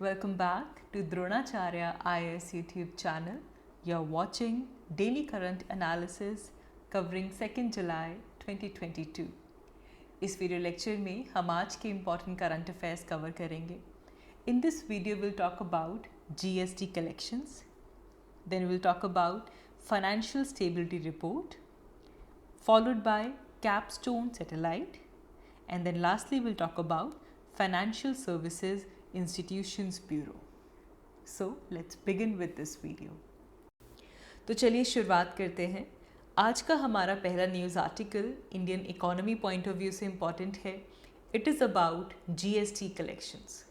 Welcome back to Dronacharya IAS YouTube channel. You're watching Daily Current Analysis covering 2nd July 2022. इस video lecture में हम आज के important current affairs cover करेंगे. In this video we'll talk about GST collections. Then we'll talk about Financial Stability Report, followed by Capstone Satellite, and then lastly we'll talk about Financial Services Institutions Bureau. So let's begin with this video. तो चलिए शुरुआत करते हैं. आज का हमारा पहला news article Indian economy point of view से इम्पॉर्टेंट है. It is about GST collections.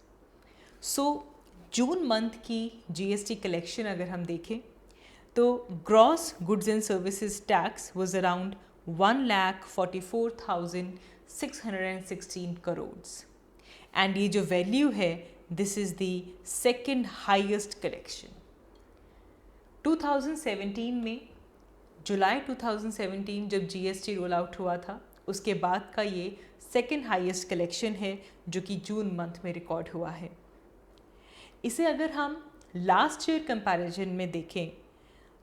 So June month की GST कलेक्शन अगर हम देखें तो gross goods and services tax was around 1,44,616 crore. And ये जो वैल्यू है this is the second highest collection. 2017 में जुलाई 2017 जब GST रोल आउट हुआ था उसके बाद का ये सेकेंड हाईएस्ट कलेक्शन है जो कि जून मंथ में रिकॉर्ड हुआ है. इसे अगर हम लास्ट ईयर कंपैरिजन में देखें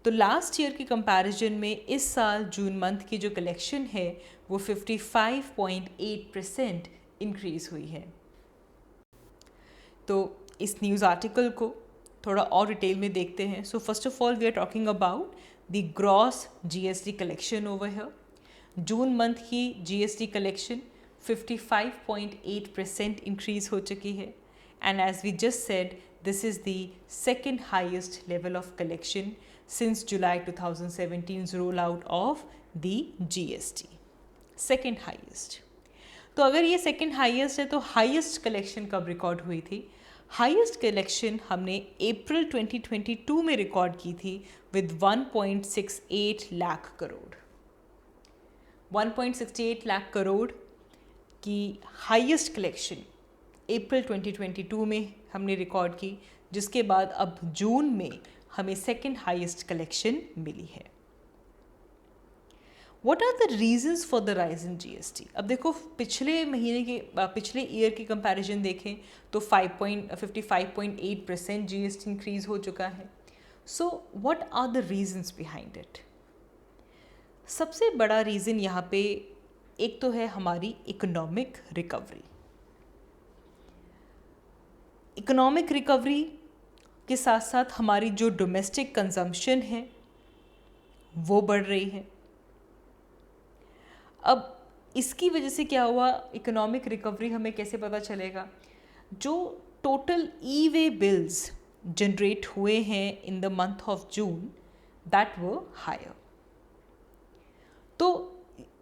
तो लास्ट ईयर के कंपैरिजन में इस साल जून मंथ की जो कलेक्शन है वो 55.8% इंक्रीज़ हुई है. तो इस न्यूज़ आर्टिकल को थोड़ा और डिटेल में देखते हैं. So first of all we are talking about the gross GST collection over here. June month की GST कलेक्शन 55.8% इंक्रीज़ हो चुकी है. And as we just said this is the second highest level of collection since July 2017's roll out of the GST. Second highest. तो अगर ये second highest है तो highest collection कब रिकॉर्ड हुई थी? हाईएस्ट कलेक्शन हमने अप्रैल 2022 में रिकॉर्ड की थी विद 1.68 लाख करोड़. 1.68 लाख करोड़ की हाईएस्ट कलेक्शन अप्रैल 2022 में हमने रिकॉर्ड की, जिसके बाद अब जून में हमें सेकेंड हाईएस्ट कलेक्शन मिली है. What are the reasons for the rise in GST? अब देखो पिछले ईयर की कंपैरिजन देखें तो 55.8% GST इंक्रीज हो चुका है. So what are the reasons behind it? सबसे बड़ा रीज़न यहाँ पे एक तो है हमारी इकोनॉमिक रिकवरी. इकोनॉमिक रिकवरी के साथ साथ हमारी जो डोमेस्टिक कंजम्पशन है वो बढ़ रही है. अब इसकी वजह से क्या हुआ, इकोनॉमिक रिकवरी हमें कैसे पता चलेगा? जो टोटल ई-वे बिल्स जनरेट हुए हैं in the month of June that were higher. तो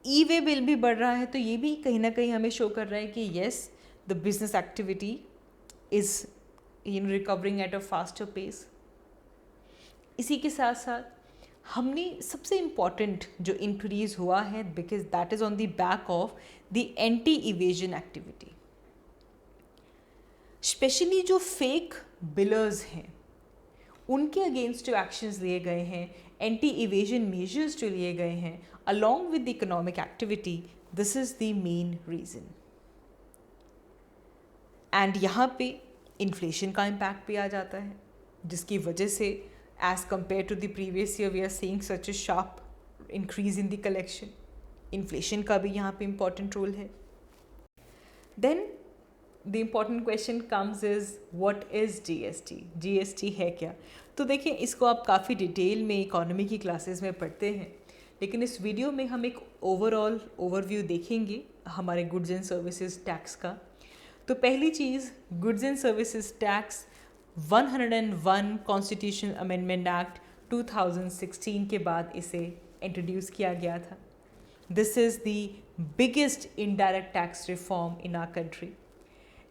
ई-वे बिल भी बढ़ रहा है तो ये भी कहीं ना कहीं हमें शो कर रहा है कि yes the business activity is recovering at a faster pace. इसी के साथ साथ हमने सबसे इम्पॉर्टेंट जो इंक्रीज़ हुआ है because that is on the back of the anti evasion activity. Specially जो फेक बिलर्स हैं उनके अगेंस्ट जो एक्शंस लिए गए हैं, एंटी इवेजन मेजर्स जो लिए गए हैं along with the economic activity, this is the main reason. And यहाँ पे इन्फ्लेशन का इम्पैक्ट भी आ जाता है जिसकी वजह से as compared to the previous year we are seeing such a sharp increase in the collection. Inflation का भी यहाँ पे important role है. Then the important question comes is what is GST? GST है क्या? तो देखिए इसको आप काफ़ी डिटेल में इकोनॉमी की क्लासेस में पढ़ते हैं, लेकिन इस वीडियो में हम एक ओवरऑल ओवरव्यू देखेंगे हमारे गुड्स एंड सर्विसेज टैक्स का. तो पहली चीज़ goods and services tax 101 constitutional amendment act 2016 के बाद इसे इंट्रोड्यूस किया गया था. This is the biggest indirect tax reform in our country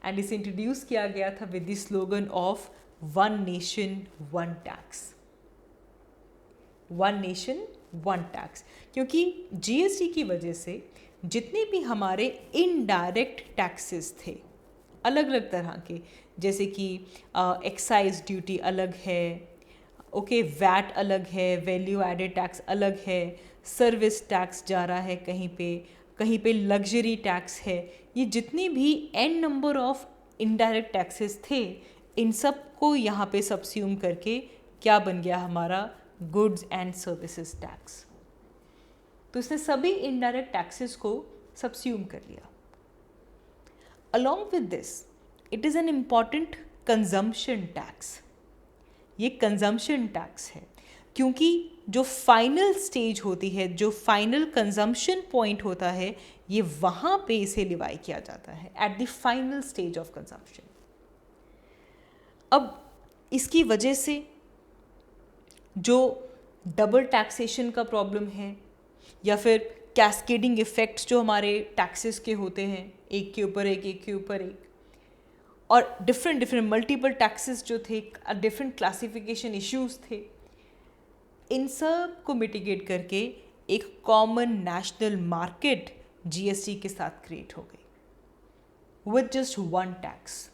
and इसे इंट्रोड्यूस किया गया था with the slogan of one nation one tax. One nation one tax, क्योंकि GST की वजह से जितने भी हमारे इनडायरेक्ट टैक्सेस थे अलग अलग तरह के, जैसे कि एक्साइज ड्यूटी अलग है, ओके वैट अलग है, वैल्यू एडेड टैक्स अलग है, सर्विस टैक्स जा रहा है कहीं पे लग्जरी टैक्स है. ये जितने भी n number of indirect taxes थे इन सब को यहाँ पे सबस्यूम करके क्या बन गया हमारा गुड्स एंड सर्विसेज टैक्स। तो इसने सभी इनडायरेक्ट टैक्सेस को सबस्यूम कर लिया। Along with this it is an important consumption tax. ये कंजम्पशन टैक्स है क्योंकि जो फाइनल स्टेज होती है, जो फाइनल कंजम्पशन पॉइंट होता है, ये वहाँ पे इसे लिवाई किया जाता है at the final stage of consumption. अब इसकी वजह से जो डबल टैक्सेशन का प्रॉब्लम है या फिर कैस्केडिंग इफ़ेक्ट्स जो हमारे टैक्सेस के होते हैं, एक के ऊपर एक, एक के ऊपर एक, और डिफरेंट मल्टीपल टैक्सेस जो थे, डिफरेंट क्लासिफिकेशन इश्यूज थे, इन सब को मिटिगेट करके एक कॉमन नेशनल मार्केट जीएसटी के साथ क्रिएट हो गई with just one tax,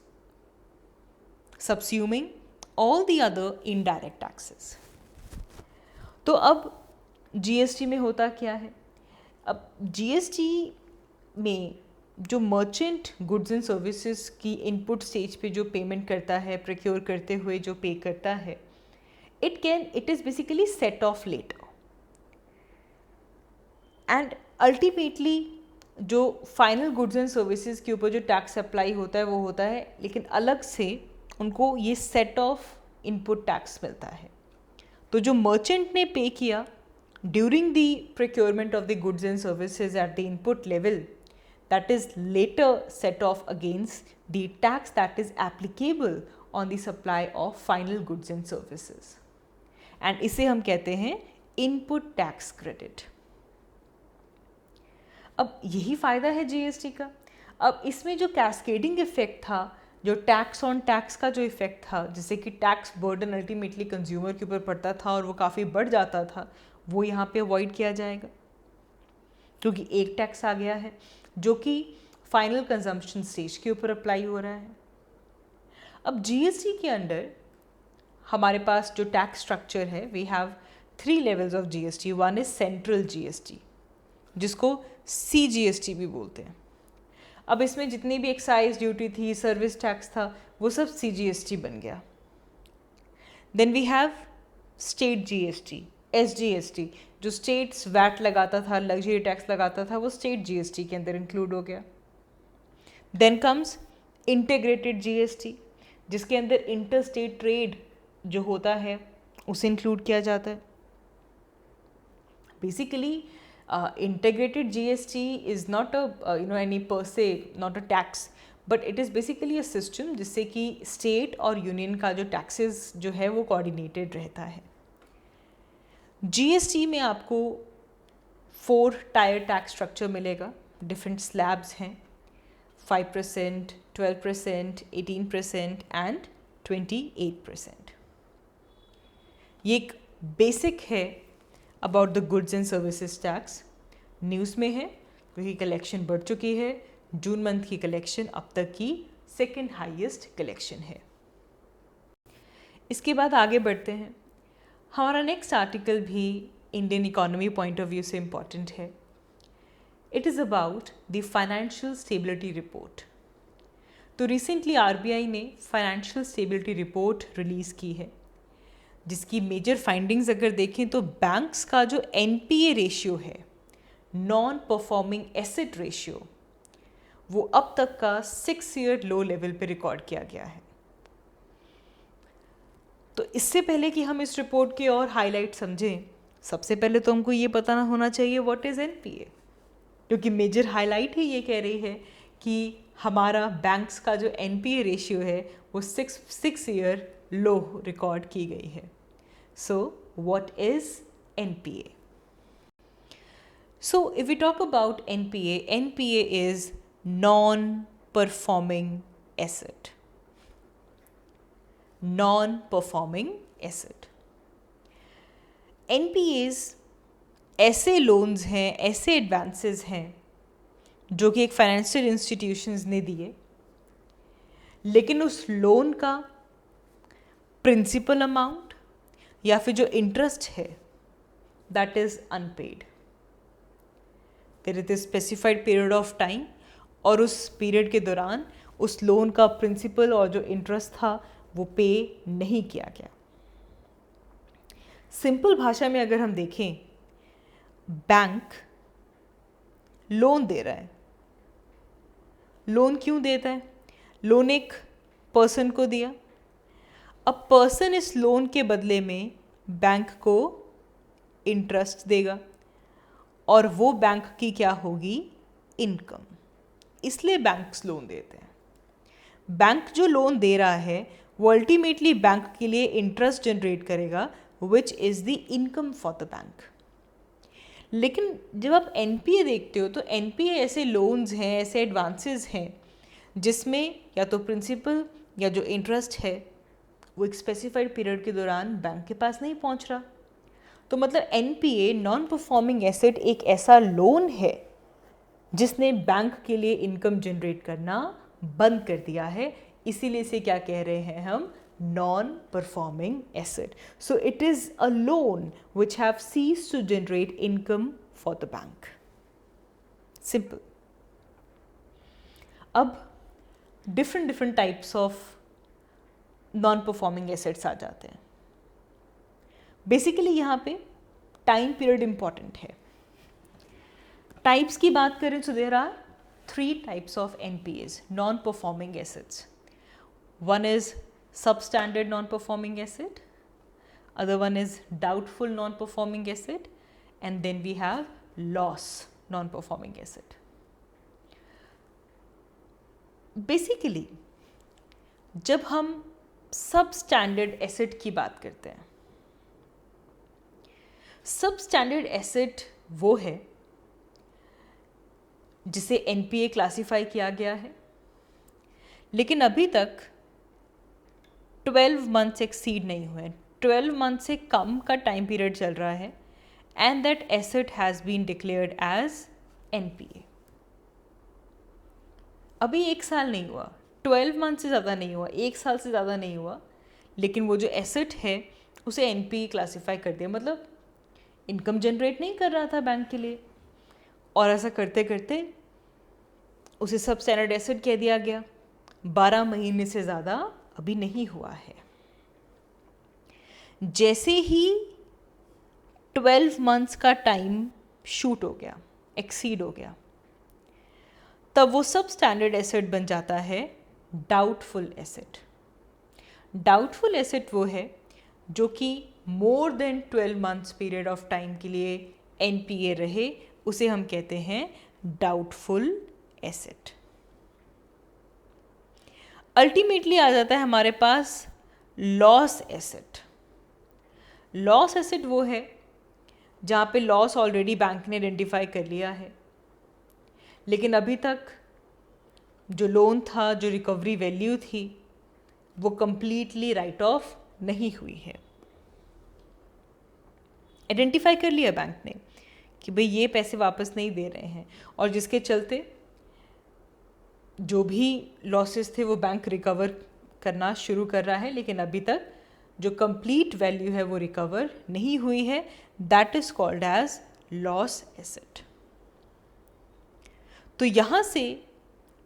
subsuming all the other indirect taxes. तो अब जीएसटी में होता क्या है? अब जीएसटी में जो मर्चेंट गुड्स एंड सर्विसेज की इनपुट स्टेज पे जो पेमेंट करता है, प्रोक्योर करते हुए जो पे करता है, it is basically set off later and ultimately जो फाइनल गुड्स एंड सर्विसेज के ऊपर जो टैक्स अप्लाई होता है वो होता है, लेकिन अलग से उनको ये सेट ऑफ इनपुट टैक्स मिलता है। तो जो मर्चेंट ने पे किया during the procurement of the goods and services at the input level, that is later set off against the tax that is applicable on the supply of final goods and services, and इसे हम कहते हैं input tax credit। अब यही फ़ायदा है GST का। अब इसमें जो कैस्केडिंग इफेक्ट था, जो टैक्स ऑन टैक्स का जो इफेक्ट था, जिससे कि टैक्स बर्डन अल्टीमेटली कंज्यूमर के ऊपर पड़ता था और वो काफ़ी बढ़ जाता था, वो यहाँ पे अवॉइड किया जाएगा क्योंकि एक टैक्स आ गया है जो कि फाइनल कंजम्पशन स्टेज के ऊपर अप्लाई हो रहा है। अब जीएसटी के अंडर हमारे पास जो टैक्स स्ट्रक्चर है, we have 3 levels of GST. One is central GST, जिसको सीजीएसटी भी बोलते हैं। अब इसमें जितनी भी एक्साइज ड्यूटी थी, सर्विस टैक्स था, वो सब सीजीएसटी बन गया। Then we have state GST, SGST, जो स्टेट्स वैट लगाता था, लग्जरी टैक्स लगाता था, वो स्टेट जीएसटी के अंदर इंक्लूड हो गया। देन कम्स इंटीग्रेटेड जीएसटी, जिसके अंदर इंटर स्टेट ट्रेड जो होता है उसे इंक्लूड किया जाता है। Basically integrated GST is not a any पर से not a tax, but it is basically a system जिससे कि स्टेट और यूनियन का जो टैक्सेस जो है वो कोऑर्डिनेटेड रहता है। जीएसटी में आपको 4 टायर टैक्स स्ट्रक्चर मिलेगा, डिफरेंट स्लैब्स हैं, 5%, 12%, 18% एंड 28%। ये एक बेसिक है about the goods and services tax. News में है क्योंकि कलेक्शन बढ़ चुकी है। जून मंथ की कलेक्शन अब तक की 2nd हाईएस्ट कलेक्शन है। इसके बाद आगे बढ़ते हैं। हमारा नेक्स्ट आर्टिकल भी Indian economy point of view से इम्पॉर्टेंट है। It is about the financial stability report. तो रिसेंटली आरबीआई ने फाइनेंशियल स्टेबिलिटी रिपोर्ट रिलीज़ की है, जिसकी मेजर फाइंडिंग्स अगर देखें तो बैंक्स का जो एनपीए रेशियो है, नॉन परफॉर्मिंग एसेट रेशियो, वो अब तक का 6 ईयर लो लेवल पे रिकॉर्ड किया गया है। तो इससे पहले कि हम इस रिपोर्ट के और हाईलाइट समझें, सबसे पहले तो हमको ये पता होना चाहिए व्हाट इज़ एनपीए, क्योंकि मेजर हाईलाइट ही ये कह रही है कि हमारा बैंक्स का जो एनपीए रेशियो है वो 6 ईयर लो रिकॉर्ड की गई है। So what is NPA? So if we talk about NPA, NPA is non performing asset. non-performing asset। NPAs ऐसे लोन्स हैं, ऐसे एडवांसेस हैं जो कि एक फाइनेंशियल इंस्टीट्यूशंस ने दिए, लेकिन उस लोन का प्रिंसिपल अमाउंट या फिर जो इंटरेस्ट है that is unpaid. There is a specified period of time और उस पीरियड के दौरान उस लोन का प्रिंसिपल और जो इंटरेस्ट था वो पे नहीं किया गया। सिंपल भाषा में अगर हम देखें, बैंक लोन दे रहा है। लोन क्यों देता है? लोन एक पर्सन को दिया। अब पर्सन इस लोन के बदले में बैंक को इंटरेस्ट देगा और वो बैंक की क्या होगी? इनकम। इसलिए बैंक्स लोन देते हैं। बैंक जो लोन दे रहा है वो अल्टीमेटली बैंक के लिए इंटरेस्ट जनरेट करेगा, which is the income for the bank. लेकिन जब आप एनपीए देखते हो तो एनपीए ऐसे लोन्स हैं, ऐसे एडवांसेस हैं जिसमें या तो प्रिंसिपल या जो इंटरेस्ट है वो एक स्पेसिफाइड पीरियड के दौरान बैंक के पास नहीं पहुंच रहा। तो मतलब एनपीए, नॉन परफॉर्मिंग एसेट, एक ऐसा लोन है जिसने बैंक के लिए इनकम जनरेट करना बंद कर दिया है। इसीलिए इसे क्या कह रहे हैं हम? Non performing asset. So it is a loan which have ceased to generate income for the bank. Simple. अब different types of non performing assets आ जाते हैं। बेसिकली यहाँ पे टाइम पीरियड इंपॉर्टेंट है। टाइप्स की बात करें तो there are 3 types of NPAs, non-performing assets. One is substandard non-performing asset, other one is doubtful non-performing asset, and then we have loss non-performing asset. Basically, जब हम substandard asset की बात करते हैं, substandard asset वो है जिसे एनपीए क्लासिफाई किया गया है, लेकिन अभी तक 12 मंथ्स एक्सीड नहीं हुए। 12 मंथ से कम का टाइम पीरियड चल रहा है and that asset has been declared as NPA. अभी 1 साल नहीं हुआ, 12 मंथ से ज़्यादा नहीं हुआ, 1 साल से ज़्यादा नहीं हुआ, लेकिन वो जो एसेट है उसे एनपीए क्लासिफाई कर दिया। मतलब इनकम जनरेट नहीं कर रहा था बैंक के लिए, और ऐसा करते करते उसे सब स्टैंडर्ड एसेट कह दिया गया। 12 महीने से ज़्यादा अभी नहीं हुआ है। जैसे ही 12 मंथ्स का टाइम शूट हो गया, एक्सीड हो गया, तब वो सब स्टैंडर्ड एसेट बन जाता है डाउटफुल एसेट। डाउटफुल एसेट वो है जो कि more than 12 months period of time के लिए एनपीए रहे, उसे हम कहते हैं डाउटफुल एसेट। अल्टीमेटली आ जाता है हमारे पास लॉस एसेट। लॉस एसेट वो है जहाँ पे लॉस ऑलरेडी बैंक ने आइडेंटिफाई कर लिया है, लेकिन अभी तक जो लोन था, जो रिकवरी वैल्यू थी, वो कंप्लीटली राइट ऑफ नहीं हुई है। आइडेंटिफाई कर लिया बैंक ने कि भाई ये पैसे वापस नहीं दे रहे हैं, और जिसके चलते जो भी लॉसेस थे वो बैंक रिकवर करना शुरू कर रहा है, लेकिन अभी तक जो कंप्लीट वैल्यू है वो रिकवर नहीं हुई है। That is called as loss asset. तो यहाँ से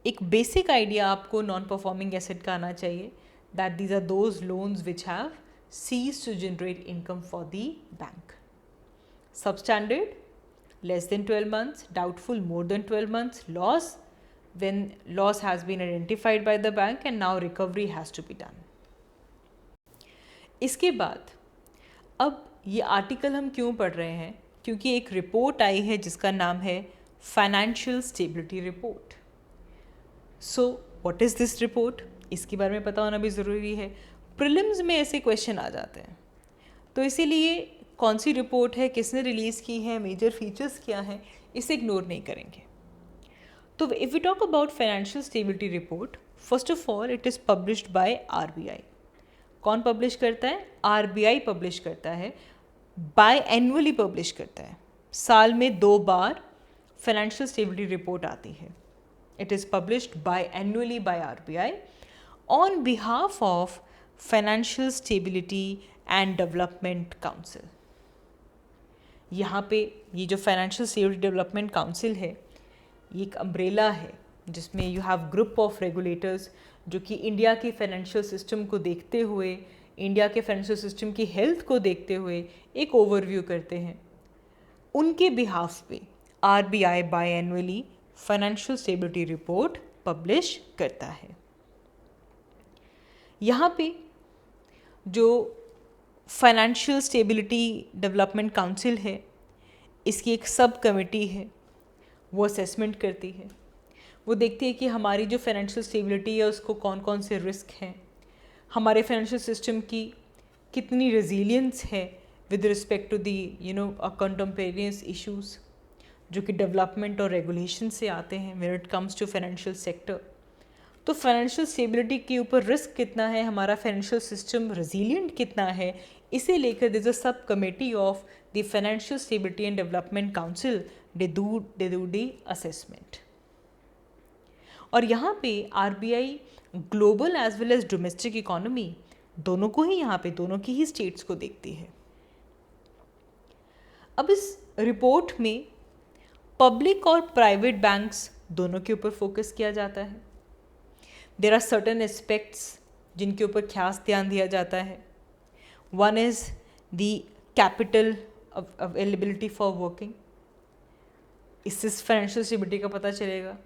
एक बेसिक आइडिया आपको नॉन परफॉर्मिंग एसेट का आना चाहिए, that these are those loans which have ceased to generate income for the bank. Substandard, less than 12 months, doubtful, more than 12 months, loss, when loss has been identified by the bank and now recovery has to be done. इसके बाद अब ये article हम क्यों पढ़ रहे हैं? क्योंकि एक रिपोर्ट आई है जिसका नाम है financial stability report. So what is this report? इसके बारे में पता होना भी ज़रूरी है। प्रीलिम्स में ऐसे क्वेश्चन आ जाते हैं, तो इसीलिए कौन सी रिपोर्ट है, किसने रिलीज़ की है, मेजर फीचर्स क्या हैं, इसे इग्नोर नहीं करेंगे। तो if we talk about financial stability report, first of all it is published by RBI. कौन पब्लिश करता है? आरबीआई पब्लिश करता है, बाय एनुअली पब्लिश करता है। साल में 2 बार फाइनेंशियल स्टेबिलिटी रिपोर्ट आती है। It is published bye annually by RBI on behalf of financial stability and development council. यहाँ पे ये जो फाइनेंशियल स्टेबिलिटी डेवलपमेंट काउंसिल है, ये एक अम्ब्रेला है जिसमें you have group of regulators जो कि इंडिया की फाइनेंशियल सिस्टम को देखते हुए, इंडिया के फाइनेंशियल सिस्टम की हेल्थ को देखते हुए एक ओवरव्यू करते हैं। उनके बिहाफ पे RBI biannually financial stability report publish करता है। यहाँ पे जो फाइनेंशियल स्टेबिलिटी डेवलपमेंट काउंसिल है, इसकी एक सब कमेटी है, वो असेसमेंट करती है। वो देखती है कि हमारी जो फाइनेंशियल स्टेबिलिटी है उसको कौन कौन से रिस्क हैं, हमारे फाइनेंशियल सिस्टम की कितनी रेजिलियंस है with respect to the contemporaneous issues जो कि डेवलपमेंट और रेगुलेशन से आते हैं when it comes to financial sector. तो फाइनेंशियल स्टेबिलिटी के ऊपर रिस्क कितना है, हमारा फाइनेंशियल सिस्टम रेजिलिएंट कितना है, इसे लेकर this a sub committee of the financial stability and development council they do the assessment. और यहाँ पे RBI global as well as domestic economy दोनों को ही, यहाँ पे दोनों की ही स्टेट्स को देखती है। अब इस रिपोर्ट में पब्लिक और प्राइवेट बैंक्स दोनों के ऊपर फोकस किया जाता है। देयर आर सर्टेन एस्पेक्ट्स जिनके ऊपर खास ध्यान दिया जाता है। One is the capital availability for working, इससे फाइनेंशियल स्टेबिलिटी का पता चलेगा।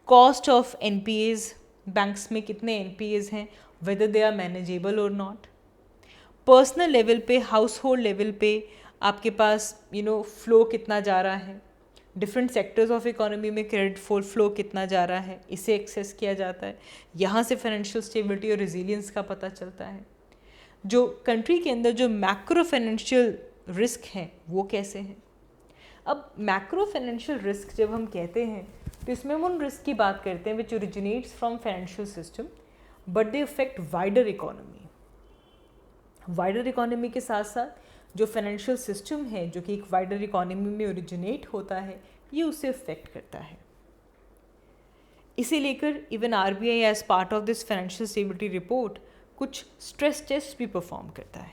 कॉस्ट ऑफ एनपीएज, बैंक्स में कितने एनपीएज हैं, वेदर दे आर मैनेजेबल और नॉट। पर्सनल लेवल पे, हाउस होल्ड लेवल पे आपके पास फ्लो कितना जा रहा है, डिफरेंट सेक्टर्स ऑफ इकोनॉमी में क्रेडिट फ्लो कितना जा रहा है, इसे एक्सेस किया जाता है। यहाँ से फाइनेंशियल स्टेबिलिटी और रेजिलियंस का पता चलता है। जो कंट्री के अंदर जो मैक्रो फाइनेंशियल रिस्क हैं वो कैसे हैं। अब मैक्रो फाइनेंशियल रिस्क जब हम कहते हैं तो इसमें हम उन रिस्क की बात करते हैं विच originates from financial system but they affect wider economy. Wider economy के साथ साथ जो फाइनेंशियल सिस्टम है जो कि एक वाइडर इकोनॉमी में ओरिजिनेट होता है, ये उसे अफेक्ट करता है। इसे लेकर even RBI as part of this financial stability report कुछ स्ट्रेस टेस्ट भी परफॉर्म करता है।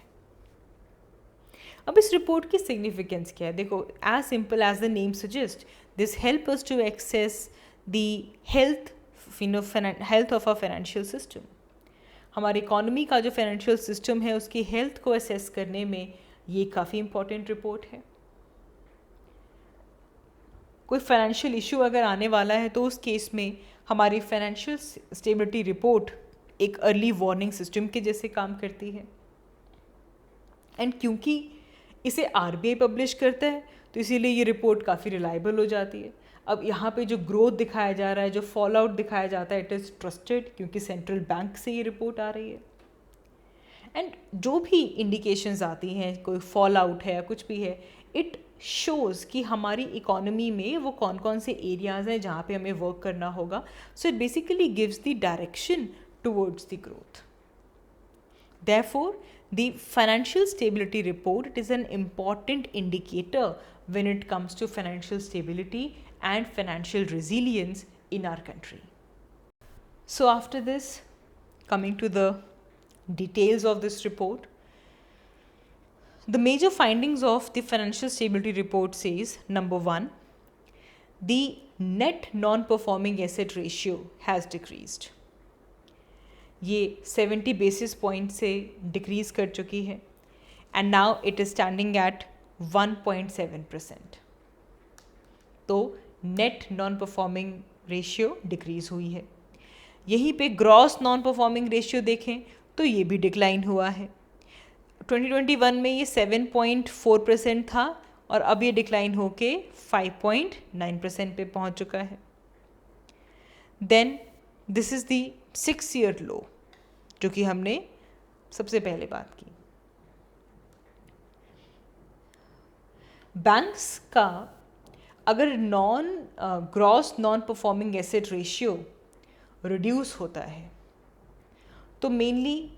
अब इस रिपोर्ट की सिग्निफिकेंस क्या है, देखो as simple as the name suggest, this help us to access the health of a financial system. हमारी इकोनॉमी का जो फाइनेंशियल सिस्टम है उसकी हेल्थ को असेस करने में ये काफ़ी इंपॉर्टेंट रिपोर्ट है। कोई फाइनेंशियल इशू अगर आने वाला है तो उस केस में हमारी फाइनेंशियल स्टेबिलिटी रिपोर्ट एक अर्ली वार्निंग सिस्टम के जैसे काम करती है। एंड क्योंकि इसे आरबीआई पब्लिश करता है तो इसीलिए ये रिपोर्ट काफ़ी रिलायबल हो जाती है। अब यहाँ पे जो ग्रोथ दिखाया जा रहा है, जो फॉल आउट दिखाया जाता है, इट इज़ ट्रस्टेड क्योंकि सेंट्रल बैंक से ये रिपोर्ट आ रही है। एंड जो भी इंडिकेशंस आती हैं, कोई फॉल आउट है या कुछ भी है, इट शोज़ कि हमारी इकोनॉमी में वो कौन कौन से एरियाज़ हैं जहाँ पे हमें वर्क करना होगा। So it basically gives the direction towards the growth. Therefore, the financial stability report, it is an important indicator when it comes to financial stability and financial resilience in our country. So after this, coming to the details of this report, the major findings of the financial stability report says, number 1, the net non-performing asset ratio has decreased. ये 70 basis point से decrease कर चुकी है and now it is standing at 1.7%। तो net non performing ratio decrease हुई है। यहीं पे ग्रॉस नॉन परफॉर्मिंग रेशियो देखें तो ये भी डिक्लाइन हुआ है। 2021 में ये 7.4% था और अब ये डिक्लाइन होके 5.9% पे पहुंच चुका है। Then this is the 6-year low जो कि हमने सबसे पहले बात की। बैंक्स का अगर gross non performing asset ratio reduce होता है तो मेनली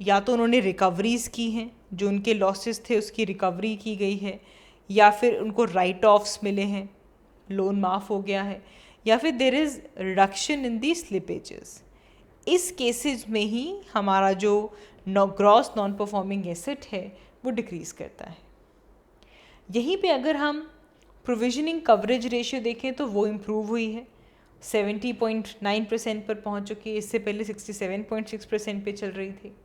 या तो उन्होंने रिकवरीज की हैं, जो उनके लॉसेस थे उसकी रिकवरी की गई है, या फिर उनको राइट ऑफ्स मिले हैं, लोन माफ़ हो गया है, या फिर there is reduction in the slippages. इस केसेस में ही हमारा जो ग्रॉस नॉन परफॉर्मिंग एसेट है वो डिक्रीज़ करता है। यहीं पे अगर हम प्रोविजनिंग कवरेज रेशियो देखें तो वो इम्प्रूव हुई है 70.9% पर पहुंच चुकी है, इससे पहले 67.6% पे चल रही थी।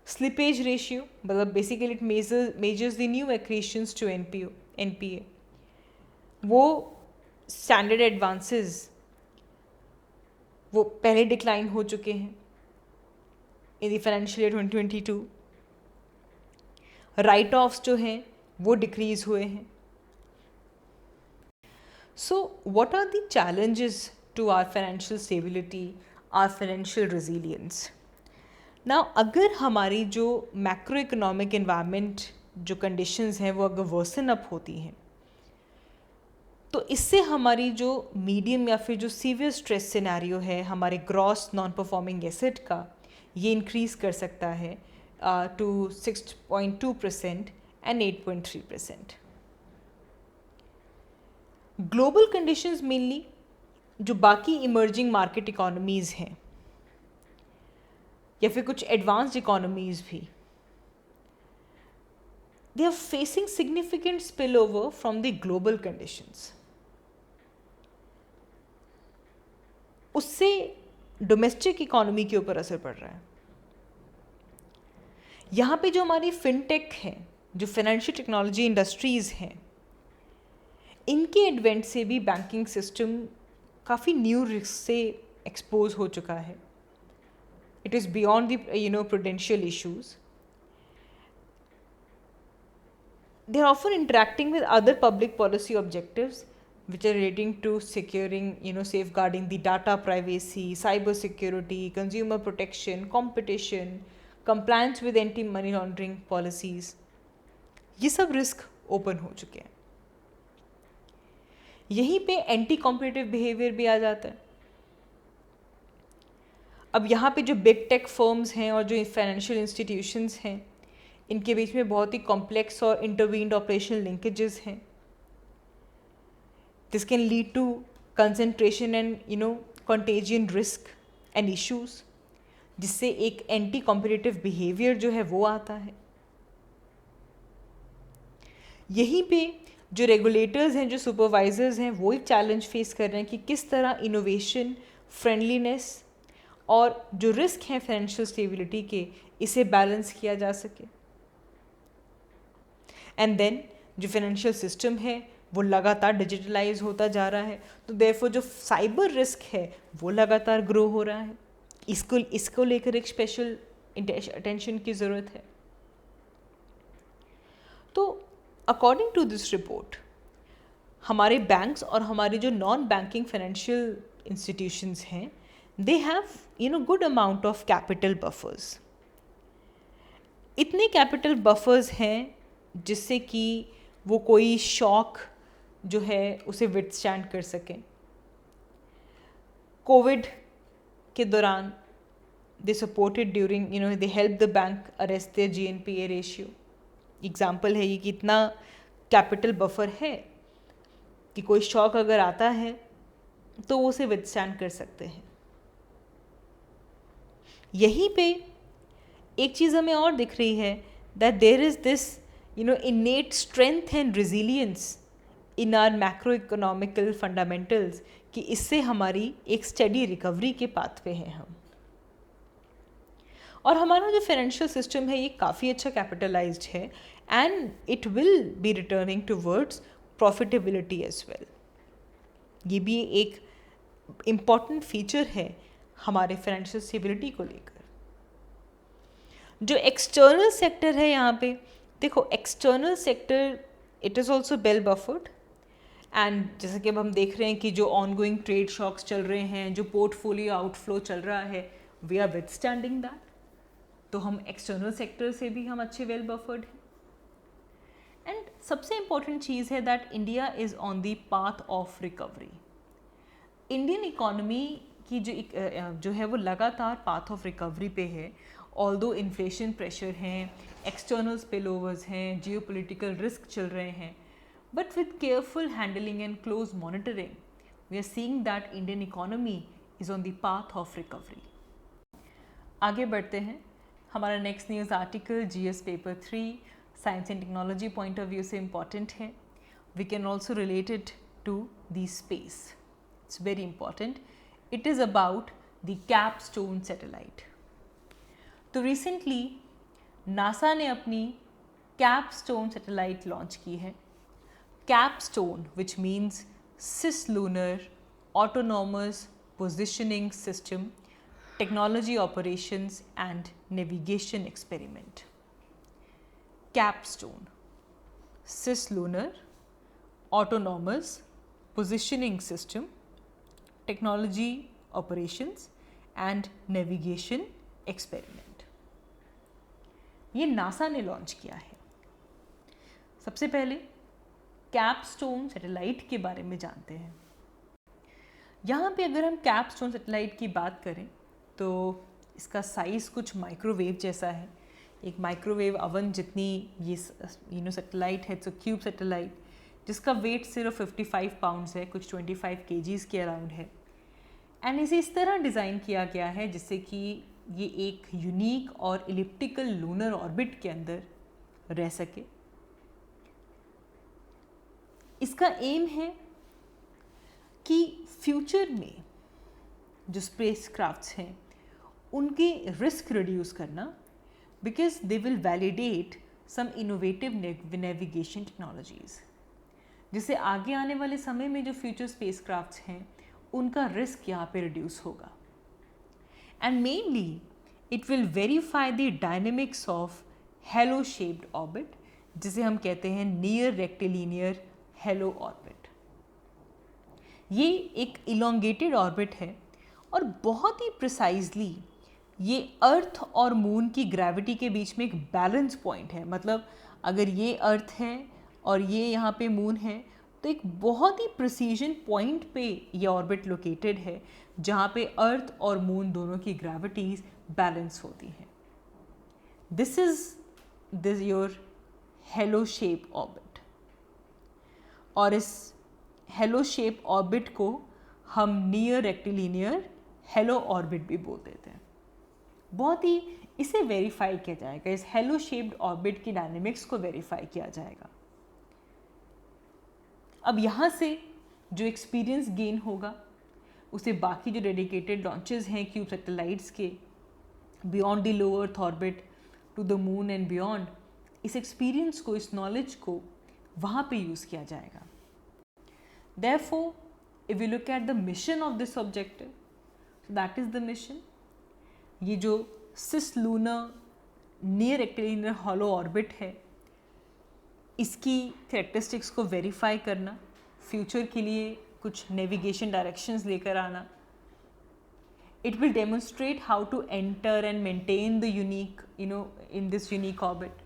स्लिपेज रेशियो मतलब basically it measures the new accretions to NPA, वो स्टैंडर्ड एडवांसेस वो पहले डिक्लाइन हो चुके हैं in the financial year 2022। Write offs जो हैं वो डिक्रीज हुए हैं। So what are the challenges to our financial stability, our financial resilience? Now अगर हमारी जो मैक्रो इकोनॉमिक एनवायरनमेंट जो कंडीशंस हैं वो अगर वर्सन अप होती हैं तो इससे हमारी जो मीडियम या फिर जो सीवियर स्ट्रेस सिनेरियो है हमारे ग्रॉस नॉन परफॉर्मिंग एसेट का, ये इंक्रीज़ कर सकता है to 6.2% and 8.3%। Global conditions mainly जो बाकी इमर्जिंग मार्केट इकोनॉमीज़ हैं या फिर कुछ एडवांस्ड इकोनॉमीज़ भी, they are facing significant spill over from the global conditions. उससे डोमेस्टिक इकोनॉमी के ऊपर असर पड़ रहा है। यहाँ पे जो हमारी फिनटेक है, जो फाइनेंशियल टेक्नोलॉजी इंडस्ट्रीज़ हैं, इनके एडवेंट से भी बैंकिंग सिस्टम काफ़ी न्यू रिस्क से एक्सपोज हो चुका है। It is beyond the prudential issues. They are often interacting with other public policy objectives which are relating to securing, safeguarding the data privacy, cyber security, consumer protection, competition, compliance with anti-money laundering policies. ये सब risk open हो चुके हैं। यहीं पे anti competitive behaviour भी आ जाता है। अब यहाँ पे जो बिग टेक फर्म्स हैं और जो फाइनेंशियल इंस्टीट्यूशंस हैं, इनके बीच में बहुत ही कॉम्प्लेक्स और इंटरवीन्ड ऑपरेशनल लिंकेजेस हैं। This can lead to concentration and contagion risk and issues, जिससे एक एंटी कॉम्पिटिटिव बिहेवियर जो है वो आता है। यहीं पे जो रेगुलेटर्स हैं, जो सुपरवाइजर्स हैं, वो एक चैलेंज फेस कर रहे हैं कि किस तरह इनोवेशन, फ्रेंडलीनेस और जो रिस्क हैं फाइनेंशियल स्टेबिलिटी के, इसे बैलेंस किया जा सके। एंड देन जो फाइनेंशियल सिस्टम है वो लगातार डिजिटलाइज होता जा रहा है, तो देयरफॉर जो साइबर रिस्क है वो लगातार ग्रो हो रहा है। इसको लेकर एक स्पेशल अटेंशन की ज़रूरत है। तो अकॉर्डिंग टू दिस रिपोर्ट, हमारे बैंक्स और हमारे जो नॉन बैंकिंग फाइनेंशियल इंस्टीट्यूशंस हैं, they have good amount of capital buffers. इतने कैपिटल बफर्स हैं जिससे कि वो कोई शॉक जो है उसे विथस्टैंड कर सकें। कोविड के दौरान they supported during they help the bank arrest their GNPA ratio. Example है ये कि इतना कैपिटल बफर है कि कोई शॉक अगर आता है तो वो उसे विथस्टैंड कर सकते हैं। यहीं पे एक चीज़ हमें और दिख रही है, that there is this innate strength and resilience in our macroeconomical fundamentals, कि इससे हमारी एक स्टेडी रिकवरी के पाथ पे हैं हम। और हमारा जो फाइनेंशियल सिस्टम है ये काफ़ी अच्छा कैपिटलाइज्ड है and it will be returning towards profitability as well. ये भी एक इम्पॉर्टेंट फीचर है हमारे फाइनेंशियल स्टेबिलिटी को लेकर। जो एक्सटर्नल सेक्टर है यहाँ पे, देखो external sector it is also well buffered, and जैसे कि अब हम देख रहे हैं कि जो ऑनगोइंग ट्रेड शॉक्स चल रहे हैं, जो पोर्टफोलियो आउटफ्लो चल रहा है, वी आर विथस्टैंडिंग दैट। तो हम एक्सटर्नल सेक्टर से भी हम अच्छे वेल बफर्ड हैं। एंड सबसे इम्पॉर्टेंट चीज़ है that India is on the path of recovery. Indian economy की जो है वो लगातार पाथ ऑफ रिकवरी पे है। ऑल्दो इन्फ्लेशन प्रेशर हैं, एक्सटर्नल स्पिलओवर्स हैं, जियोपॉलिटिकल रिस्क चल रहे हैं, but with careful handling and close monitoring we are seeing that Indian economy is on the path of recovery. आगे बढ़ते हैं। हमारा next news article GS paper 3 science and technology point of view से important है। We can also relate it to the space. It's very important. It is about the Capstone satellite. तो recently NASA ने अपनी Capstone satellite launch की है. Capstone which means cislunar autonomous positioning system technology operations and navigation experiment. Capstone, cislunar autonomous positioning system technology operations and navigation experiment. ये NASA ने launch किया है. सबसे पहले कैपस्टोन सैटेलाइट के बारे में जानते हैं. यहाँ पे अगर हम कैपस्टोन सैटेलाइट की बात करें तो इसका साइज़ कुछ माइक्रोवेव जैसा है. एक माइक्रोवेव अवन जितनी ये सैटेलाइट है. इट्स अ क्यूब सैटेलाइट जिसका वेट सिर्फ 55 पाउंड्स है, कुछ 25 केजीज़ के अराउंड है. एंड इसे इस तरह डिज़ाइन किया गया है जिससे कि ये एक यूनिक और इलिप्टिकल लूनर ऑर्बिट के अंदर रह सके. इसका एम है कि फ्यूचर में जो स्पेसक्राफ्ट्स हैं उनकी रिस्क रिड्यूस करना, because they will validate some innovative navigation technologies, जिससे आगे आने वाले समय में जो फ्यूचर स्पेसक्राफ्ट्स हैं उनका रिस्क यहाँ पे रिड्यूस होगा. And mainly, it will verify the dynamics of halo-shaped orbit, जिसे हम कहते हैं near rectilinear halo orbit. ये एक elongated orbit है और बहुत ही precisely ये अर्थ और मून की ग्रेविटी के बीच में एक बैलेंस पॉइंट है. मतलब अगर ये अर्थ है और ये यहाँ पे मून है तो एक बहुत ही प्रिसीजन पॉइंट पे ये ऑर्बिट लोकेटेड है जहाँ पे अर्थ और मून दोनों की ग्रेविटीज बैलेंस होती हैं. This is your hello shape orbit. और इस हेलो शेप ऑर्बिट को हम नियर रेक्टिलिनियर हेलो ऑर्बिट भी बोल देते हैं. बहुत ही इसे वेरीफाई किया जाएगा. इस हेलो शेप्ड ऑर्बिट की डायनेमिक्स को वेरीफाई किया जाएगा. अब यहाँ से जो एक्सपीरियंस गेन होगा उसे बाकी जो डेडिकेटेड लॉन्चेस हैं क्यूब सैटेलाइट्स के beyond the low earth orbit to the moon and beyond, इस एक्सपीरियंस को, इस नॉलेज को वहाँ पे यूज़ किया जाएगा. Therefore if you look at the mission of this objective, that is the mission. ये जो cislunar near rectilinear halo orbit है इसकी कैरेक्टरिस्टिक्स को वेरीफाई करना, फ्यूचर के लिए कुछ नेविगेशन डायरेक्शंस लेकर आना. It will demonstrate how to enter and maintain the unique in this unique orbit.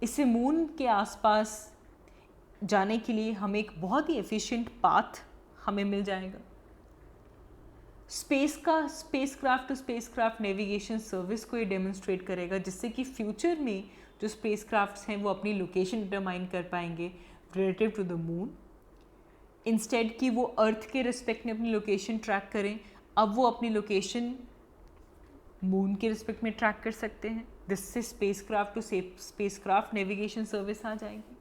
इससे मून के आसपास जाने के लिए हमें एक बहुत ही एफिशिएंट पाथ हमें मिल जाएगा. Spacecraft to spacecraft navigation service को ये डेमोन्स्ट्रेट करेगा जिससे कि फ्यूचर में जो स्पेसक्राफ्ट्स हैं वो अपनी लोकेशन डिटरमाइन कर पाएंगे relative to the moon. Instead कि वो अर्थ के रिस्पेक्ट में अपनी लोकेशन ट्रैक करें, अब वो अपनी लोकेशन मून के रिस्पेक्ट में ट्रैक कर सकते हैं. जिससे spacecraft to spacecraft navigation service आ जाएगी.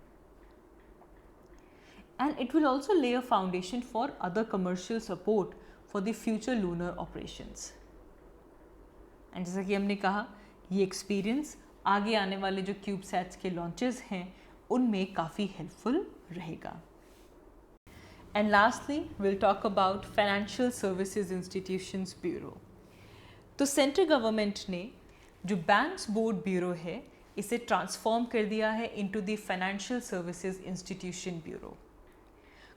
And it will also lay a foundation for other commercial support for the future lunar operations. And जैसा कि हमने कहा ये एक्सपीरियंस आगे आने वाले जो क्यूबसैट्स के लॉन्चेस हैं उनमें काफ़ी हेल्पफुल रहेगा. And lastly will talk about financial services institutions bureau. तो सेंट्रल गवर्नमेंट ने जो बैंक्स बोर्ड ब्यूरो है इसे ट्रांसफॉर्म कर दिया है into the financial services institution bureau.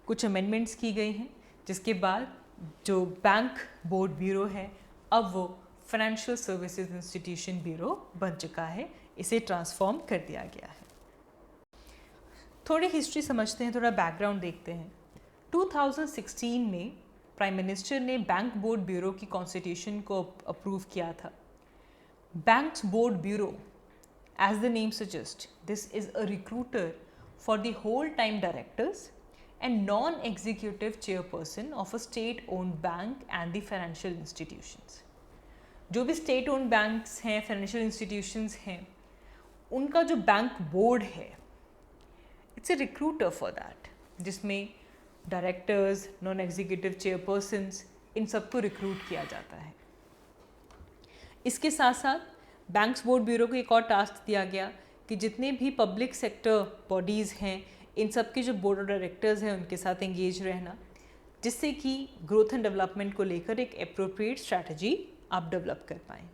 कुछ अमेंडमेंट्स की गई हैं जिसके बाद जो बैंक बोर्ड ब्यूरो है अब वो फाइनेंशियल सर्विसेज इंस्टीट्यूशन ब्यूरो बन चुका है. इसे ट्रांसफॉर्म कर दिया गया है. थोड़ी हिस्ट्री समझते हैं, थोड़ा बैकग्राउंड देखते हैं. 2016 में प्राइम मिनिस्टर ने बैंक बोर्ड ब्यूरो की कॉन्स्टिट्यूशन को अप्रूव किया था. Banks board bureau, as the name suggest, this is a recruiter for the whole time directors and non-executive chairperson of a state-owned bank and the financial institutions. जो भी state-owned banks हैं, financial institutions हैं, उनका जो bank board है, it's a recruiter for that, जिसमें directors, non executive chairpersons, इन सबको recruit किया जाता है। इसके साथ साथ बैंक्स बोर्ड ब्यूरो को एक और टास्क दिया गया कि जितने भी पब्लिक सेक्टर बॉडीज़ हैं, इन सब के जो बोर्ड ऑफ डायरेक्टर्स हैं उनके साथ एंगेज रहना, जिससे कि ग्रोथ एंड डेवलपमेंट को लेकर एक एप्रोप्रिएट स्ट्रैटेजी आप डेवलप कर पाएँ।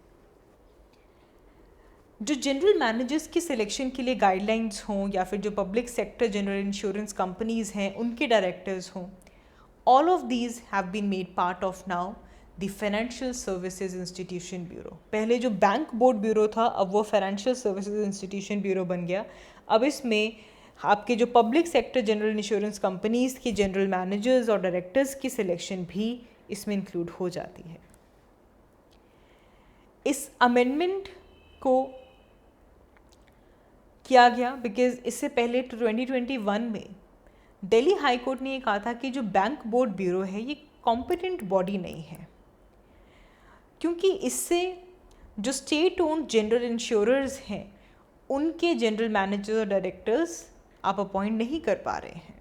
जो जनरल मैनेजर्स की सिलेक्शन के लिए गाइडलाइंस हों या फिर जो public sector general insurance companies हैं उनके डायरेक्टर्स हों, all of these have been made part of now the financial services institution bureau. पहले जो बैंक बोर्ड ब्यूरो था, अब वो फाइनेंशियल सर्विसेज इंस्टीट्यूशन ब्यूरो बन गया। अब इसमें आपके जो public sector general insurance companies के जनरल मैनेजर्स और डायरेक्टर्स की सिलेक्शन भी इसमें इंक्लूड हो जाती है। इस अमेंडमेंट को किया गया बिकॉज इससे पहले 2021 में दिल्ली हाई कोर्ट ने ये कहा था कि जो बैंक बोर्ड ब्यूरो है ये कॉम्पिटेंट बॉडी नहीं है, क्योंकि इससे जो स्टेट ओन्ड जनरल इंश्योरर्स हैं उनके जनरल मैनेजर्स और डायरेक्टर्स आप अपॉइंट नहीं कर पा रहे हैं।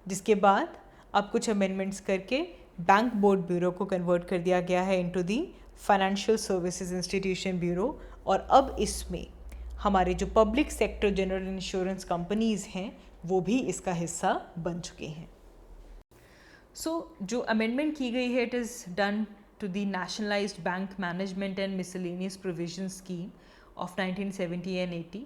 जिसके बाद अब कुछ अमेंडमेंट्स करके बैंक बोर्ड ब्यूरो को कन्वर्ट कर दिया गया है into the financial services institution bureau, और अब इसमें हमारे जो public sector general insurance companies हैं वो भी इसका हिस्सा बन चुके हैं। जो अमेंडमेंट की गई है, it is done to the nationalised bank management and miscellaneous provision scheme of 1970 and 80,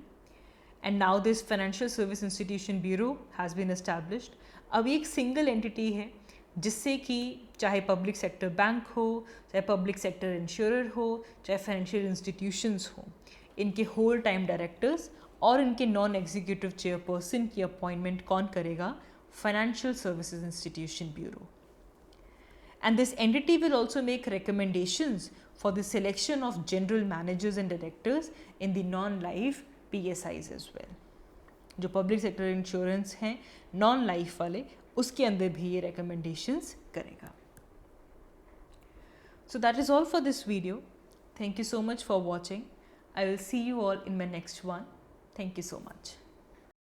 and now this financial service institution bureau has been established. अब एक सिंगल एंटिटी है जिससे कि चाहे पब्लिक सेक्टर बैंक हो, चाहे पब्लिक सेक्टर इंश्योरर हो, चाहे फाइनेंशियल इंस्टीट्यूशंस हो, इनके होल टाइम डायरेक्टर्स और इनके नॉन एग्जीक्यूटिव चेयरपर्सन की अपॉइंटमेंट कौन करेगा? Financial services institution bureau. And this entity will also make recommendations for the selection of general managers and directors in the non-life PSIs as well. जो public sector insurance हैं non life वाले, उसके अंदर भी ये recommendations करेगा। So that is all for this video. Thank you so much for watching. I will see you all in my next one. Thank you so much.